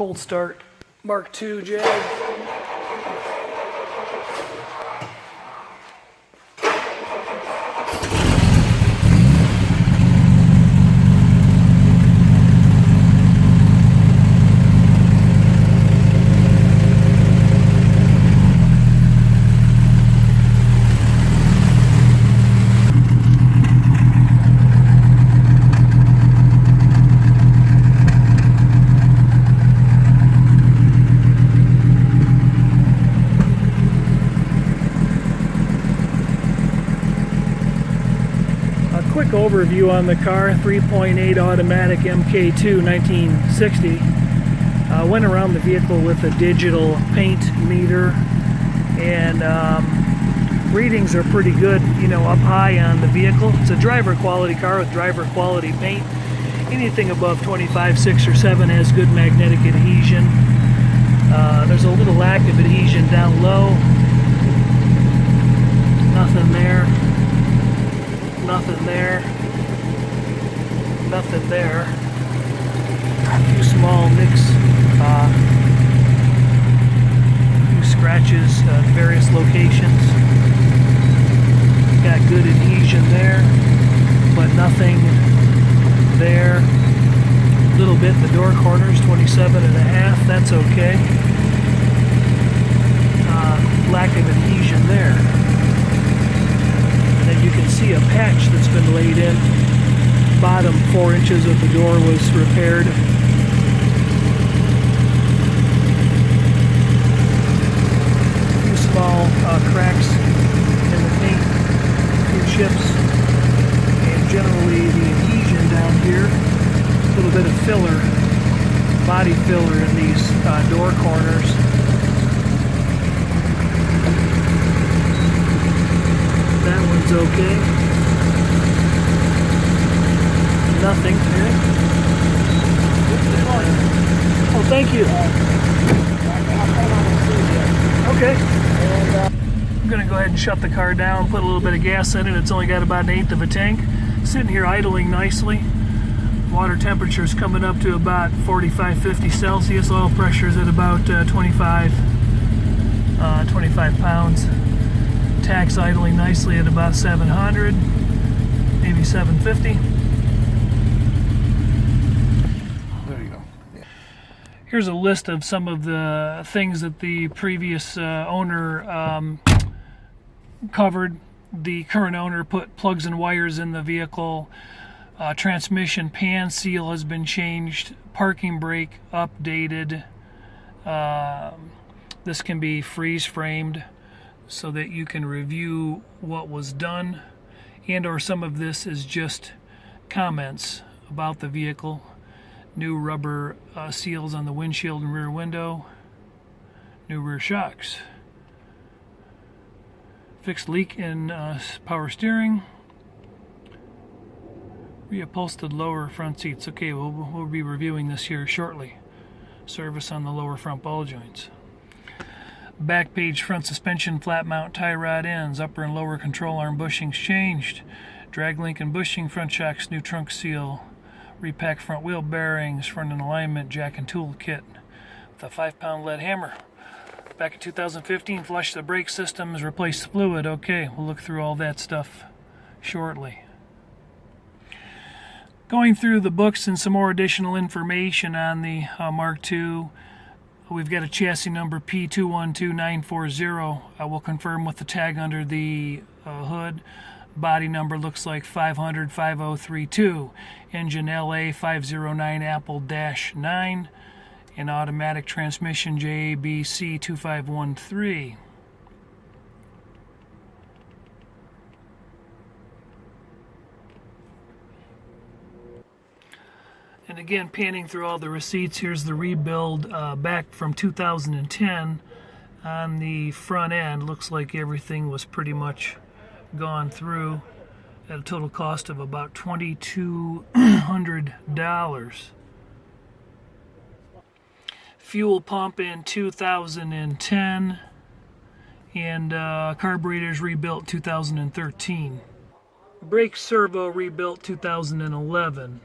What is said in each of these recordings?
cold start Mark II Jag. Quick overview on the car. 3.8 automatic MK2 1960. Went around the vehicle with a digital paint meter, and readings are pretty good, you know, up high on the vehicle. It's a driver quality car with driver quality paint. Anything above 25, 6, or 7 has good magnetic adhesion. There's a little lack of adhesion down low. Nothing there. Nothing there. Nothing there. A few small nicks. A few scratches at various locations. Got good adhesion there, but nothing there. A little bit in the door corners, 27.5. That's okay. Lack of adhesion there. And you can see a patch that's been laid in. Bottom 4 inches of the door was repaired. A few small cracks in the paint, a few chips, and generally the adhesion down here, a little bit of filler, body filler in these door corners. That one's okay. Nothing. Oh, thank you. Okay. I'm going to go ahead and shut the car down, put a little bit of gas in it. It's only got about 1/8 of a tank. Sitting here idling nicely. Water temperature is coming up to about 45, 50 Celsius. Oil pressure is at about 25 pounds. Tax idling nicely at about 700, maybe 750. There you go. Yeah. Here's a list of some of the things that the previous owner covered. The current owner put plugs and wires in the vehicle. Transmission pan seal has been changed. Parking brake updated. This can be freeze framed, so that you can review what was done, and or some of this is just comments about the vehicle. New rubber seals on the windshield and rear window. New rear shocks. Fixed leak in power steering. Reupholstered lower front seats. Okay, we'll be reviewing this here shortly. Service on the lower front ball joints. Back page front suspension, flat mount tie rod ends, upper and lower control arm bushings changed, drag link and bushing, front shocks, new trunk seal, repack front wheel bearings, front end alignment, jack and tool kit with a 5-pound lead hammer. Back in 2015, flushed the brake systems, replaced the fluid. Okay, we'll look through all that stuff shortly. Going through the books and some more additional information on the Mark II. We've got a chassis number P212940. I will confirm with the tag under the hood. Body number looks like 500-5032. Engine LA509 Apple-9. And automatic transmission JABC2513. And again, panning through all the receipts, here's the rebuild back from 2010 on the front end. Looks like everything was pretty much gone through at a total cost of about $2,200. Fuel pump in 2010, and carburetors rebuilt 2013. Brake servo rebuilt 2011.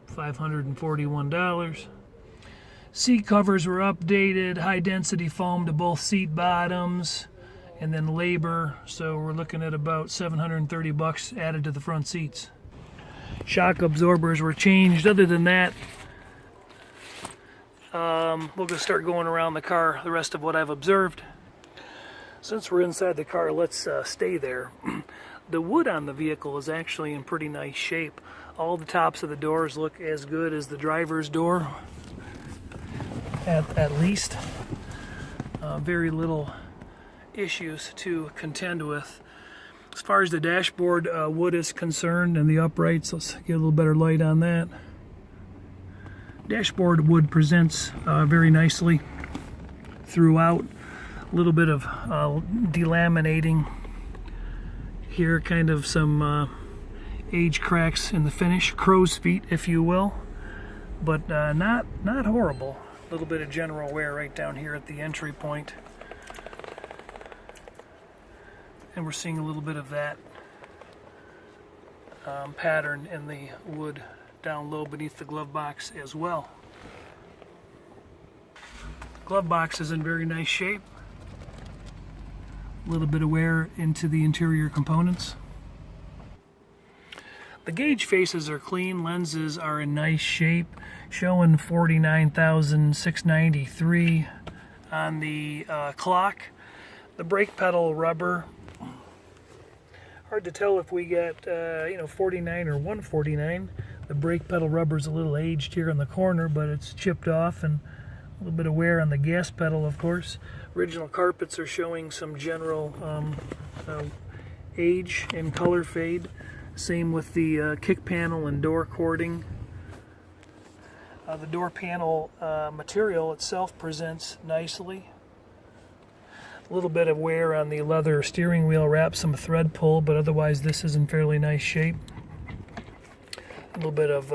$541. Seat covers were updated, high density foam to both seat bottoms, and then labor. So we're looking at about $730 added to the front seats. Shock absorbers were changed. Other than that, we'll just start going around the car, the rest of what I've observed. Since we're inside the car, let's stay there. The wood on the vehicle is actually in pretty nice shape. All the tops of the doors look as good as the driver's door, at least. Very little issues to contend with. As far as the dashboard wood is concerned and the uprights, let's get a little better light on that. Dashboard wood presents very nicely throughout. A little bit of delaminating here, kind of some age cracks in the finish, crow's feet if you will, but not horrible. A little bit of general wear right down here at the entry point, and we're seeing a little bit of that pattern in the wood down low beneath the glove box as well. Glove box is in very nice shape. A little bit of wear into the interior components. The gauge faces are clean, lenses are in nice shape, showing 49,693 on the clock. The brake pedal rubber, hard to tell if we get 49 or 149. The brake pedal rubber is a little aged here in the corner, but it's chipped off, and a little bit of wear on the gas pedal, of course. Original carpets are showing some general age and color fade. Same with the kick panel and door cording. The door panel material itself presents nicely. A little bit of wear on the leather steering wheel wrap, some thread pull, but otherwise this is in fairly nice shape. A little bit of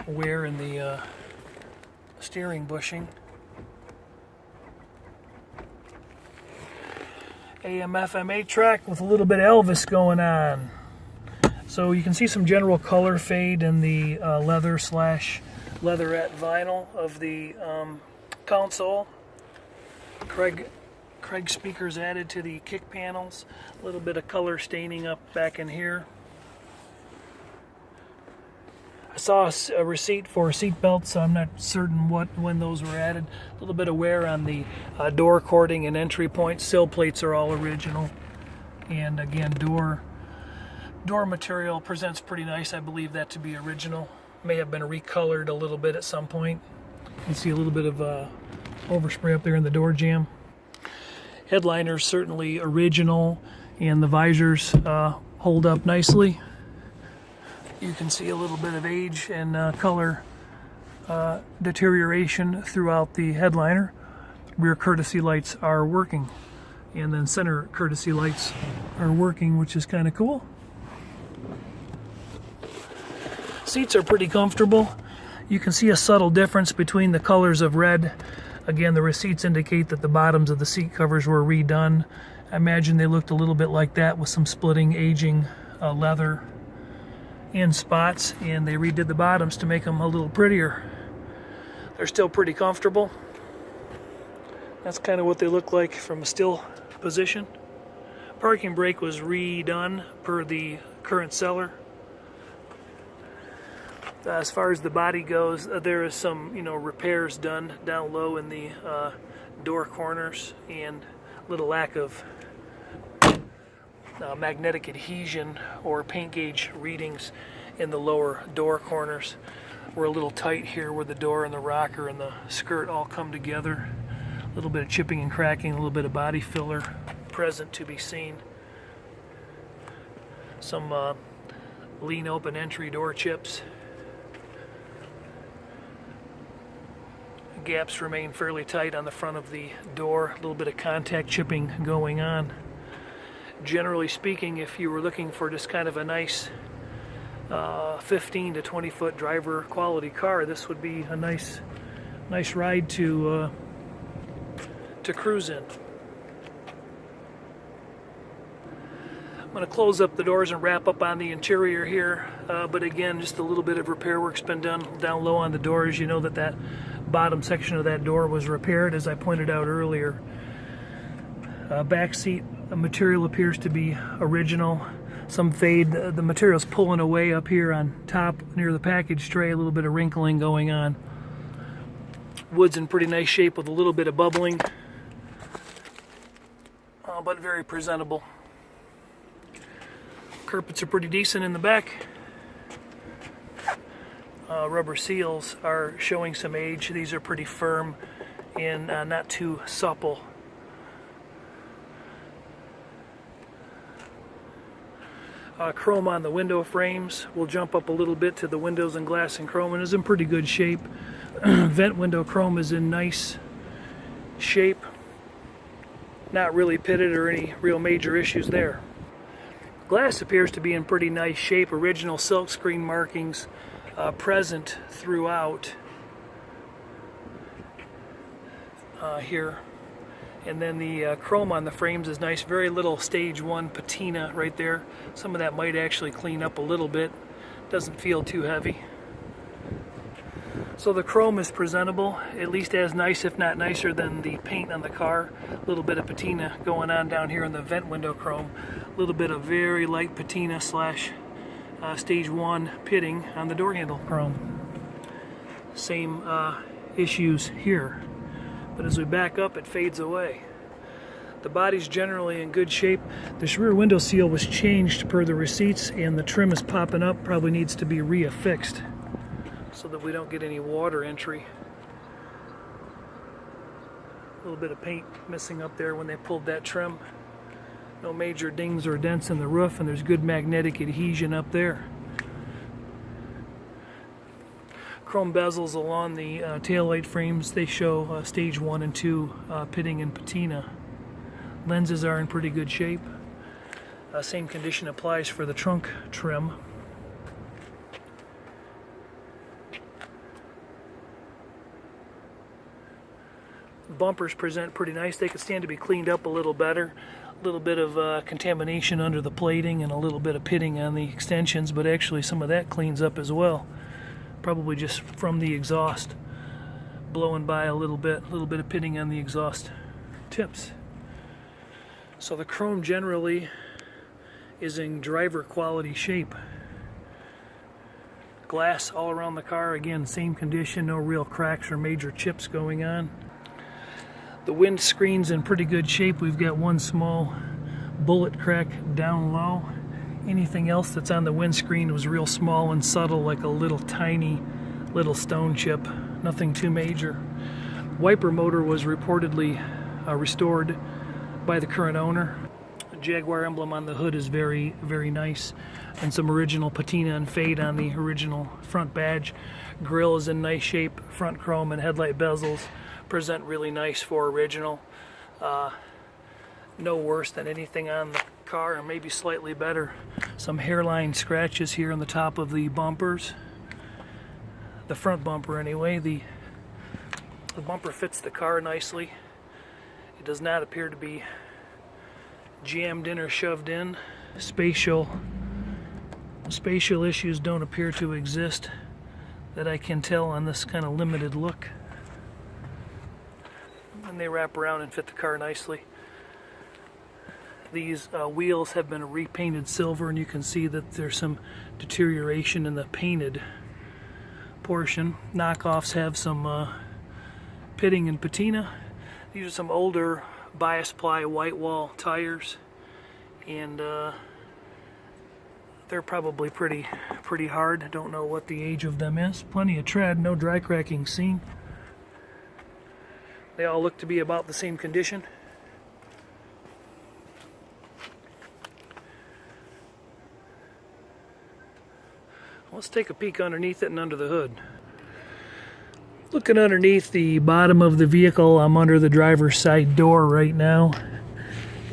wear in the steering bushing. AM/FM 8-track with a little bit of Elvis going on. So you can see some general color fade in the leather/leatherette vinyl of the console. Craig speakers added to the kick panels. A little bit of color staining up back in here. I saw a receipt for seat belts, so I'm not certain when those were added. A little bit of wear on the door cording and entry points. Sill plates are all original. And again, door material presents pretty nice. I believe that to be original. May have been recolored a little bit at some point. You can see a little bit of overspray up there in the door jamb. Headliners certainly original, and the visors hold up nicely. You can see a little bit of age and color deterioration throughout the headliner. Rear courtesy lights are working, and then center courtesy lights are working, which is kind of cool. Seats are pretty comfortable. You can see a subtle difference between the colors of red. Again, the receipts indicate that the bottoms of the seat covers were redone. I imagine they looked a little bit like that with some splitting, aging leather in spots, and they redid the bottoms to make them a little prettier. They're still pretty comfortable. That's kind of what they look like from a still position. Parking brake was redone per the current seller. As far as the body goes, there is some repairs done down low in the door corners, and a little lack of magnetic adhesion or paint gauge readings in the lower door corners. We're a little tight here where the door and the rocker and the skirt all come together. A little bit of chipping and cracking, a little bit of body filler present to be seen. Some lean open entry door chips. Gaps remain fairly tight on the front of the door. A little bit of contact chipping going on. Generally speaking, if you were looking for just kind of a nice 15 to 20 foot driver quality car, this would be a nice ride to cruise in. I'm going to close up the doors and wrap up on the interior here, but again, just a little bit of repair work's been done down low on the doors. You know that bottom section of that door was repaired, as I pointed out earlier. Back seat material appears to be original. Some fade. The material's pulling away up here on top near the package tray. A little bit of wrinkling going on. Wood's in pretty nice shape with a little bit of bubbling, but very presentable. Carpets are pretty decent in the back. Rubber seals are showing some age. These are pretty firm and not too supple. Chrome on the window frames. We'll jump up a little bit to the windows and glass and chrome, and is in pretty good shape. Vent window chrome is in nice shape. Not really pitted or any real major issues there. Glass appears to be in pretty nice shape. Original silkscreen markings present throughout here. And then the chrome on the frames is nice. Very little stage 1 patina right there. Some of that might actually clean up a little bit. Doesn't feel too heavy. So the chrome is presentable, at least as nice, if not nicer, than the paint on the car. A little bit of patina going on down here in the vent window chrome. A little bit of very light patina slash stage 1 pitting on the door handle chrome. Same issues here. But as we back up, it fades away. The body's generally in good shape. This rear window seal was changed per the receipts, and the trim is popping up. Probably needs to be reaffixed so that we don't get any water entry. A little bit of paint missing up there when they pulled that trim. No major dings or dents in the roof, and there's good magnetic adhesion up there. Chrome bezels along the taillight frames. They show stage 1 and 2 pitting and patina. Lenses are in pretty good shape. Same condition applies for the trunk trim. Bumpers present pretty nice. They could stand to be cleaned up a little better. A little bit of contamination under the plating and a little bit of pitting on the extensions, but actually some of that cleans up as well. Probably just from the exhaust blowing by a little bit of pitting on the exhaust tips. So the chrome generally is in driver quality shape. Glass all around the car, again, same condition, no real cracks or major chips going on. The windscreen's in pretty good shape. We've got one small bullet crack down low. Anything else that's on the windscreen was real small and subtle, like a little tiny little stone chip. Nothing too major. Wiper motor was reportedly restored by the current owner. The Jaguar emblem on the hood is very, very nice, and some original patina and fade on the original front badge. Grille is in nice shape. Front chrome and headlight bezels present really nice for original. No worse than anything on the car, or maybe slightly better. Some hairline scratches here on the top of the bumpers. The front bumper anyway. The bumper fits the car nicely. It does not appear to be jammed in or shoved in. Spatial issues don't appear to exist that I can tell on this kind of limited look. And they wrap around and fit the car nicely. These wheels have been repainted silver, and you can see that there's some deterioration in the painted portion. Knockoffs have some pitting and patina. These are some older bias ply white wall tires, and they're probably pretty hard. Don't know what the age of them is. Plenty of tread, no dry cracking seen. They all look to be about the same condition. Let's take a peek underneath it and under the hood. Looking underneath the bottom of the vehicle, I'm under the driver's side door right now.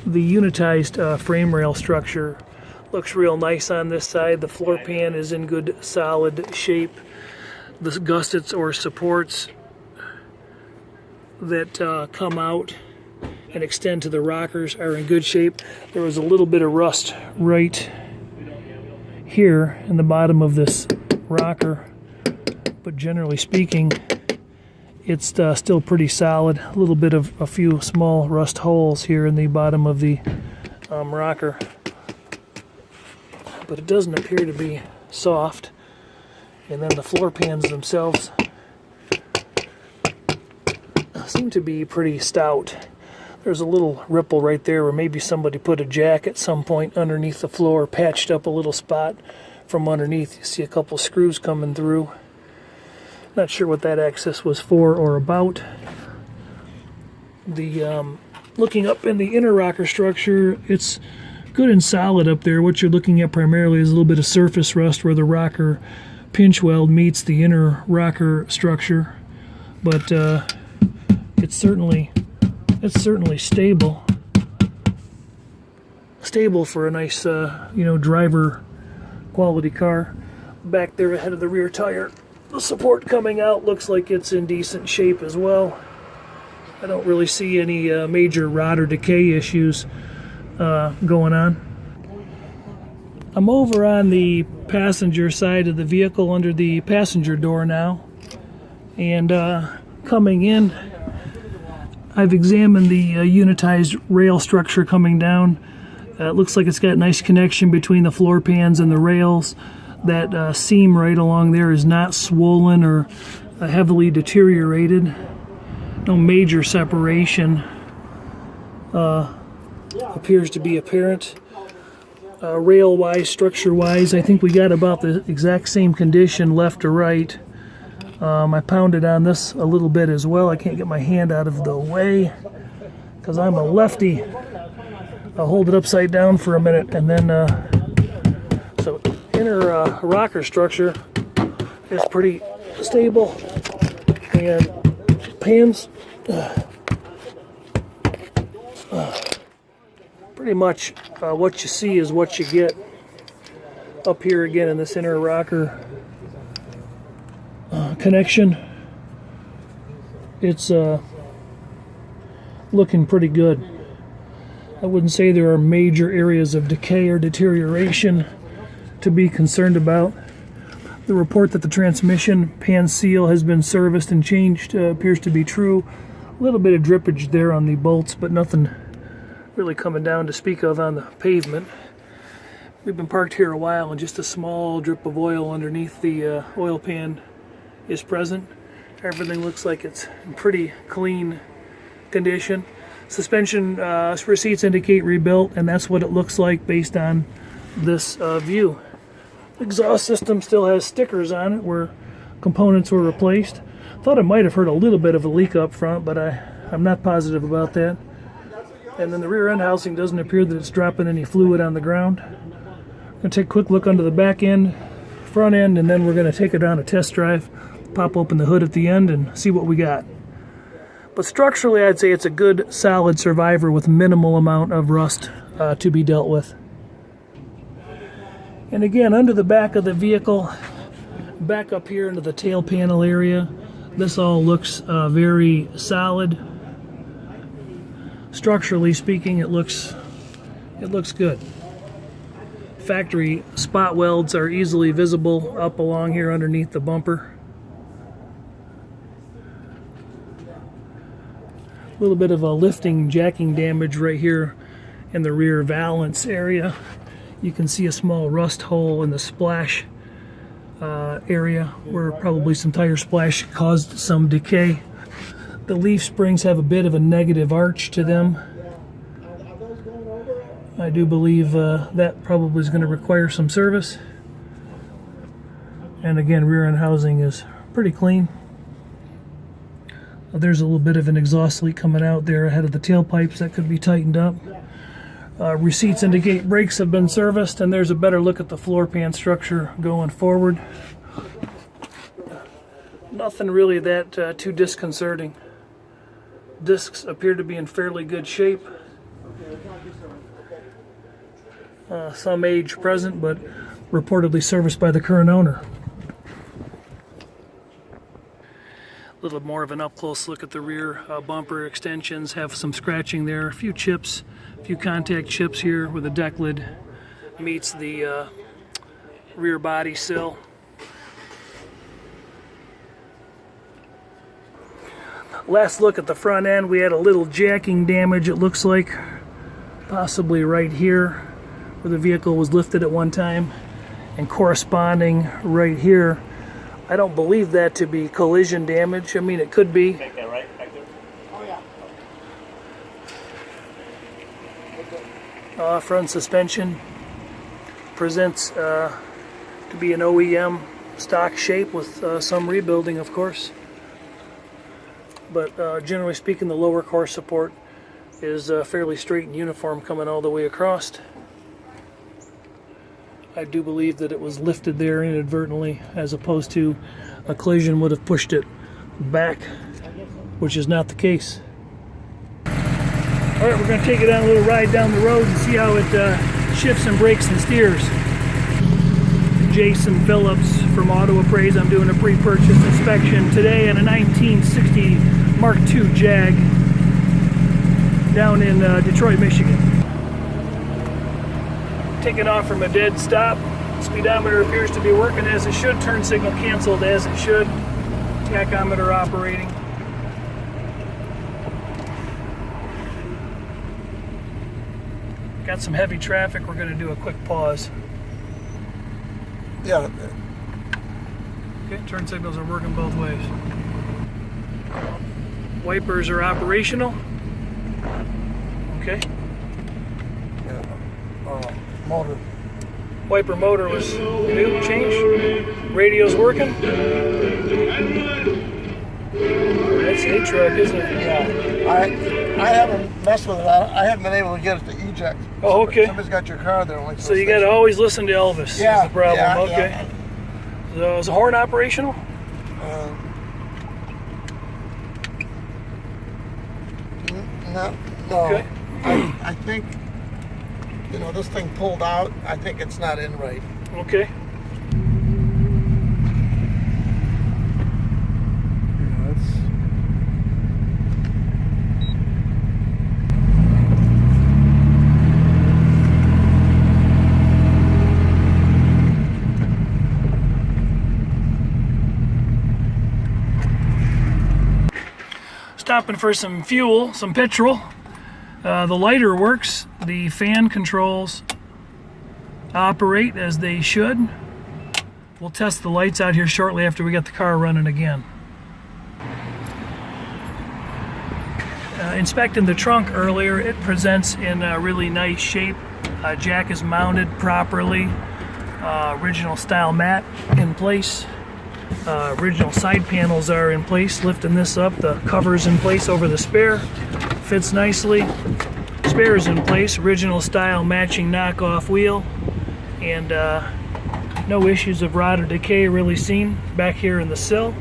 The unitized frame rail structure looks real nice on this side. The floor pan is in good solid shape. The gussets or supports that come out and extend to the rockers are in good shape. There was a little bit of rust right here in the bottom of this rocker, but generally speaking, it's still pretty solid. A little bit of a few small rust holes here in the bottom of the rocker, but it doesn't appear to be soft. And then the floor pans themselves seem to be pretty stout. There's a little ripple right there where maybe somebody put a jack at some point underneath the floor, patched up a little spot from underneath. You see a couple screws coming through. Not sure what that access was for or about. The looking up in the inner rocker structure, it's good and solid up there. What you're looking at primarily is a little bit of surface rust where the rocker pinch weld meets the inner rocker structure, but it's certainly stable for a nice driver quality car. Back there ahead of the rear tire, the support coming out looks like it's in decent shape as well. I don't really see any major rot or decay issues going on. I'm over on the passenger side of the vehicle under the passenger door now, and coming in, I've examined the unitized rail structure coming down. It looks like it's got a nice connection between the floor pans and the rails. That seam right along there is not swollen or heavily deteriorated. No major separation appears to be apparent. Rail-wise, structure-wise, I think we got about the exact same condition left to right. I pounded on this a little bit as well. I can't get my hand out of the way because I'm a lefty. I'll hold it upside down for a minute, and then so inner rocker structure is pretty stable, and pans pretty much what you see is what you get. Up here again in this inner rocker connection, it's looking pretty good. I wouldn't say there are major areas of decay or deterioration to be concerned about. The report that the transmission pan seal has been serviced and changed appears to be true. A little bit of drippage there on the bolts, but nothing really coming down to speak of on the pavement. We've been parked here a while, and just a small drip of oil underneath the oil pan is present. Everything looks like it's in pretty clean condition. Suspension receipts indicate rebuilt, and that's what it looks like based on this view. Exhaust system still has stickers on it where components were replaced. Thought I might have heard a little bit of a leak up front, but I'm not positive about that. And then the rear end housing doesn't appear that it's dropping any fluid on the ground. I'm going to take a quick look under the back end, front end, and then we're going to take it on a test drive, pop open the hood at the end, and see what we got. But structurally, I'd say it's a good, solid survivor with minimal amount of rust to be dealt with. And again, under the back of the vehicle, back up here into the tail panel area, this all looks very solid. Structurally speaking, it looks good. Factory spot welds are easily visible up along here underneath the bumper. A little bit of a lifting, jacking damage right here in the rear valance area. You can see a small rust hole in the splash area where probably some tire splash caused some decay. The leaf springs have a bit of a negative arch to them. I do believe that probably is going to require some service. And again, rear end housing is pretty clean. There's a little bit of an exhaust leak coming out there ahead of the tailpipes that could be tightened up. Receipts indicate brakes have been serviced, and there's a better look at the floor pan structure going forward. Nothing really that too disconcerting. Discs appear to be in fairly good shape. Some age present, but reportedly serviced by the current owner. A little more of an up-close look at the rear bumper extensions. Have some scratching there, a few chips, a few contact chips here where the deck lid meets the rear body sill. Last look at the front end, we had a little jacking damage, it looks like, possibly right here where the vehicle was lifted at one time, and corresponding right here. I don't believe that to be collision damage. I mean, it could be. Make that right back there? Oh yeah. Front suspension presents to be an OEM stock shape with some rebuilding, of course. But generally speaking, the lower core support is fairly straight and uniform coming all the way across. I do believe that it was lifted there inadvertently, as opposed to a collision would have pushed it back, which is not the case. Alright, we're going to take it on a little ride down the road and see how it shifts and brakes and steers. Jason Phillips from Auto Appraise. I'm doing a pre-purchase inspection today on a 1960 Mark II Jag down in Detroit, Michigan. Taking off from a dead stop. Speedometer appears to be working as it should. Turn signal canceled as it should. Tachometer operating. Got some heavy traffic. We're going to do a quick pause. Yeah. Okay, turn signals are working both ways. Wipers are operational. Okay. Motor. Wiper motor was new, changed. Radio's working. That's a truck, isn't it? Yeah. I haven't messed with it. I haven't been able to get it to eject. Oh, okay. Somebody's got your car there. Like So you got to always listen to Elvis. Yeah. Is the problem. Yeah, Okay. yeah. So is the horn operational? No. Okay. I think, this thing pulled out. I think it's not in right. Okay. Stopping for some fuel, some petrol. The lighter works. The fan controls operate as they should. We'll test the lights out here shortly after we get the car running again. Inspecting the trunk earlier, it presents in a really nice shape. Jack is mounted properly. Original style mat in place. Original side panels are in place. Lifting this up, the cover's in place over the spare. Fits nicely. Spare is in place. Original style matching knockoff wheel. And no issues of rot or decay really seen back here in the sill.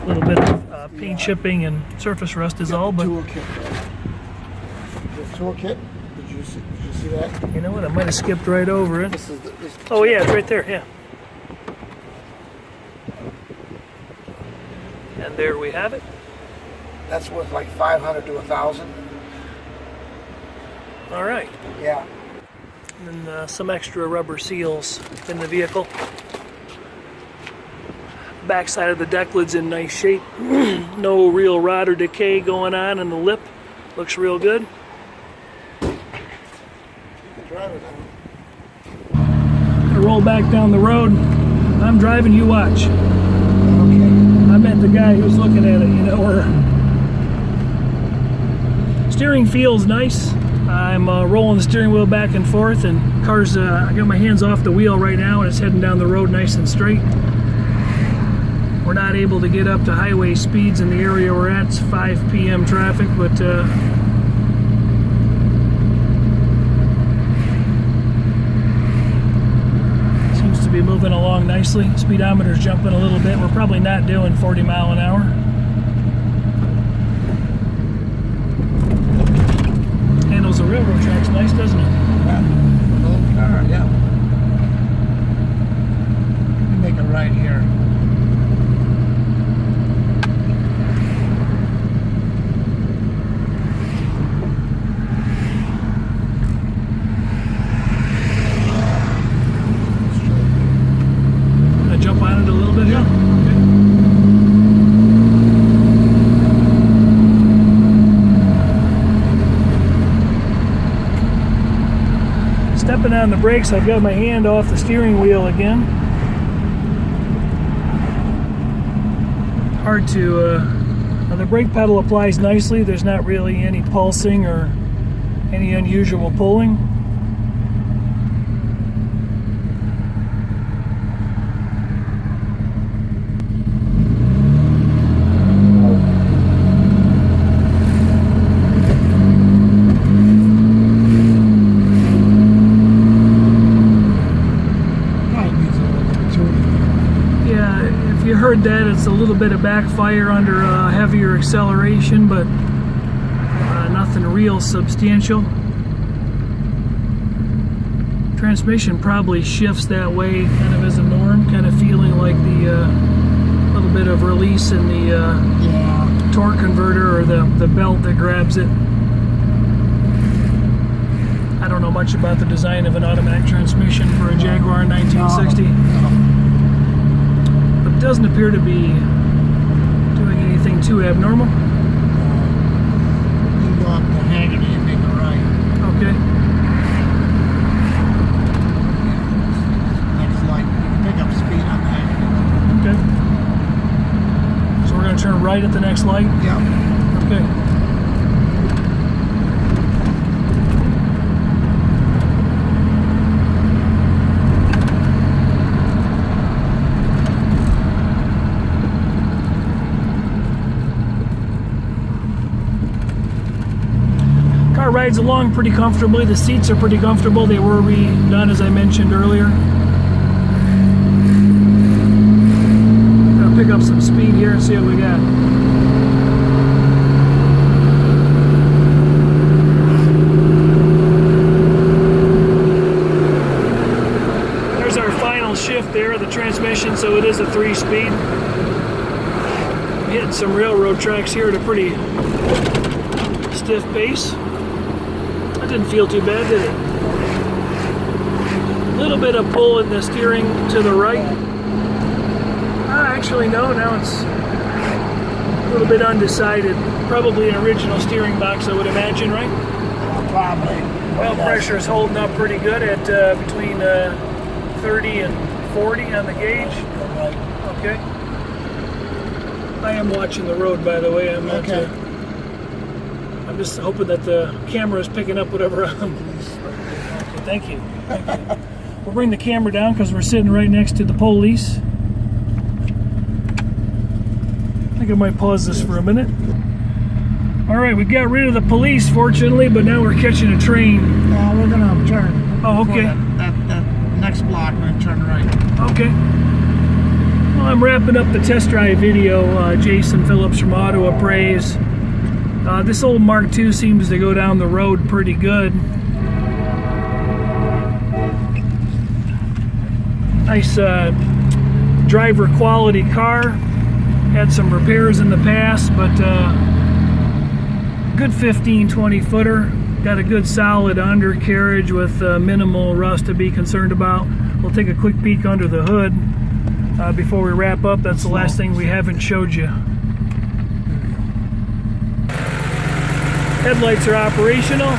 A little bit of paint chipping and surface rust is all, but Toolkit. The toolkit. Did you see that? you know what? I might have skipped right over it. This is Oh yeah, it's right there. Yeah. And there we have it. That's worth like 500 to 1,000. All right. Yeah. And some extra rubber seals in the vehicle. Backside of the deck lid's in nice shape. No real rot or decay going on in the lip. Looks real good. Drive it now. Gonna roll back down the road. I'm driving, you watch. Okay. I meant the guy who's looking at it, Steering feels nice. I'm rolling the steering wheel back and forth, and car's, I got my hands off the wheel right now, and it's heading down the road nice and straight. We're not able to get up to highway speeds in the area we're at. It's 5 p.m. traffic, but seems to be moving along nicely. Speedometer's jumping a little bit. We're probably not doing 40 mile an hour. Handles the railroad tracks nice, doesn't it? Yeah. Little car, yeah. Let me make a right here. Jump on it a little bit here? Yeah. Okay. Stepping on the brakes, I've got my hand off the steering wheel again. Hard to, the brake pedal applies nicely. There's not really any pulsing or any unusual pulling. Heard that it's a little bit of backfire under heavier acceleration, but nothing real substantial. Transmission probably shifts that way kind of as a norm, kind of feeling like the little bit of release in the torque converter or the belt that grabs it. I don't know much about the design of an automatic transmission for a Jaguar 1960. Doesn't appear to be doing anything too abnormal. You go up to Hagerty and make a right. Okay. Next light, you can pick up speed on Hagerty. Okay. So we're going to turn right at the next light? Yeah. Okay. Rides along pretty comfortably. The seats are pretty comfortable. They were redone, as I mentioned earlier. Gonna pick up some speed here and see what we got. There's our final shift there of the transmission, so it is a 3-speed. Hitting some railroad tracks here at a pretty stiff pace. Didn't feel too bad, did it? A little bit of pull in the steering to the right. Actually, no, now it's a little bit undecided. Probably an original steering box, I would imagine, right? Probably. Oil pressure is holding up pretty good at between 30 and 40 on the gauge. Okay. I am watching the road, by the way. I'm not. Okay. I'm just hoping that the camera is picking up whatever I'm... Thank you. Thank you. We'll bring the camera down because we're sitting right next to the police. I think I might pause this for a minute. All right, we got rid of the police, fortunately, but now we're catching a train. Yeah, we're going to turn. Oh, okay. That next block, we're going to turn right. Okay. Well, I'm wrapping up the test drive video. Jason Phillips from Appraise. This old Mark II seems to go down the road pretty good. Nice driver quality car. Had some repairs in the past, but good 15-20 footer. Got a good solid undercarriage with minimal rust to be concerned about. We'll take a quick peek under the hood before we wrap up. That's the last thing we haven't showed you. Headlights are operational.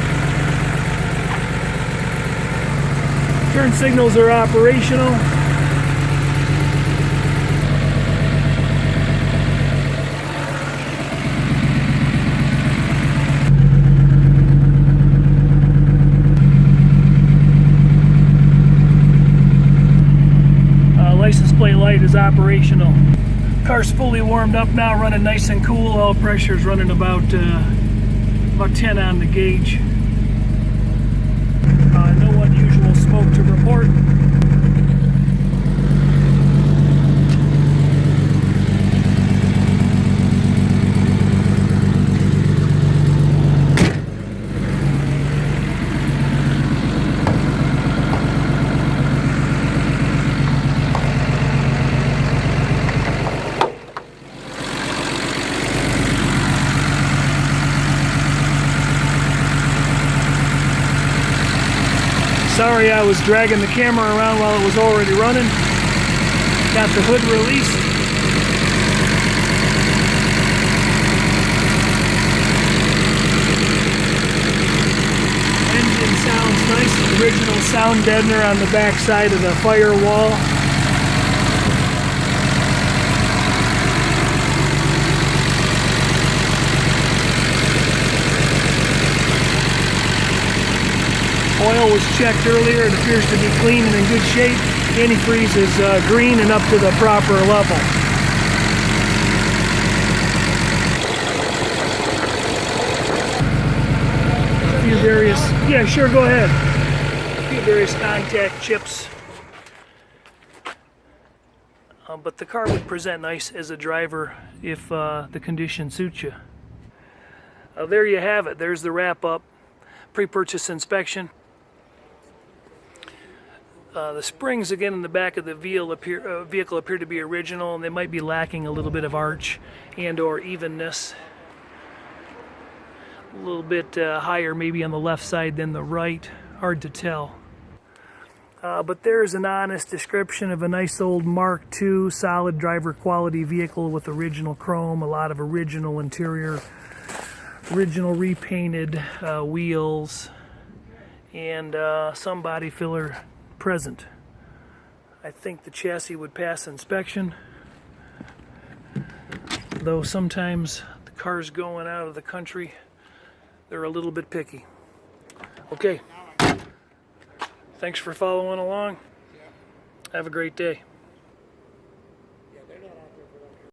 Turn signals are operational. License plate light is operational. Car's fully warmed up now, running nice and cool. Oil pressure is running about 10 on the gauge. No unusual smoke to report. Sorry I was dragging the camera around while it was already running. Got the hood released. Engine sounds nice and original sound deadener on the back side of the firewall. Oil was checked earlier. It appears to be clean and in good shape. Antifreeze is green and up to the proper level. A few various, yeah, sure, go ahead. A few various contact chips. But the car would present nice as a driver if the condition suits you. There you have it. There's the wrap up. Pre-purchase inspection. The springs again in the back of the vehicle appear to be original, and they might be lacking a little bit of arch and or evenness. A little bit higher maybe on the left side than the right. Hard to tell. But there's an honest description of a nice old Mark II solid driver quality vehicle with original chrome, a lot of original interior, original repainted wheels, and some body filler present. I think the chassis would pass inspection, though sometimes the cars going out of the country, they're a little bit picky. Okay, thanks for following along. Have a great day.